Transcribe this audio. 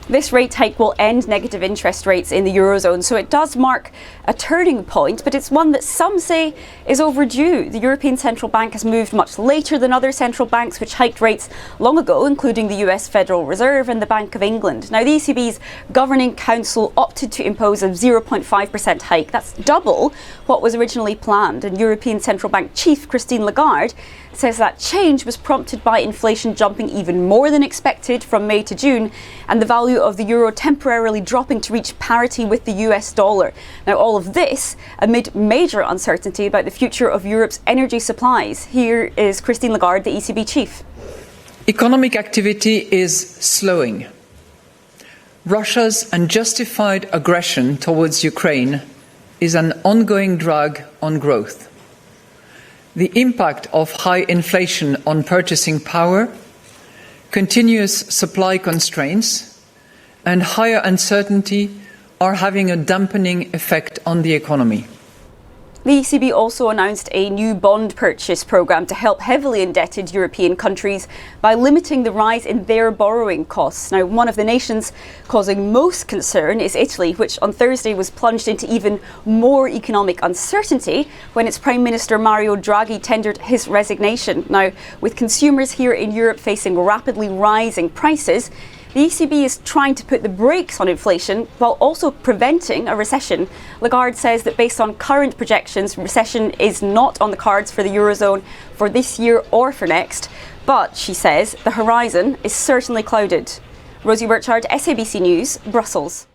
This rate hike will end negative interest rates in the Eurozone, so it does mark a turning point, but it's one that some say is overdue. The European Central Bank has moved much later than other central banks, which hiked rates long ago, including the US Federal Reserve and the Bank of England. Now, the ECB's Governing Council opted to impose a 0.5% hike. That's double what was originally planned. And European Central Bank Chief Christine Lagarde says that change was prompted by inflation jumping even more than expected from May to June, and the value of the euro temporarily dropping to reach parity with the US dollar. Now, all of this amid major uncertainty about the future of Europe's energy supplies. Here is Christine Lagarde, the ECB chief. Economic activity is slowing. Russia's unjustified aggression towards Ukraine is an ongoing drag on growth. The impact of high inflation on purchasing power, continuous supply constraints, and higher uncertainty are having a dampening effect on the economy. The ECB also announced a new bond purchase programme to help heavily indebted European countries by limiting the rise in their borrowing costs. Now, one of the nations causing most concern is Italy, which on Thursday was plunged into even more economic uncertainty when its Prime Minister Mario Draghi tendered his resignation. Now, with consumers here in Europe facing rapidly rising prices, the ECB is trying to put the brakes on inflation while also preventing a recession. Lagarde says that based on current projections, recession is not on the cards for the Eurozone for this year or for next. But, she says, the horizon is certainly clouded. Rosie Birchard, SABC News, Brussels.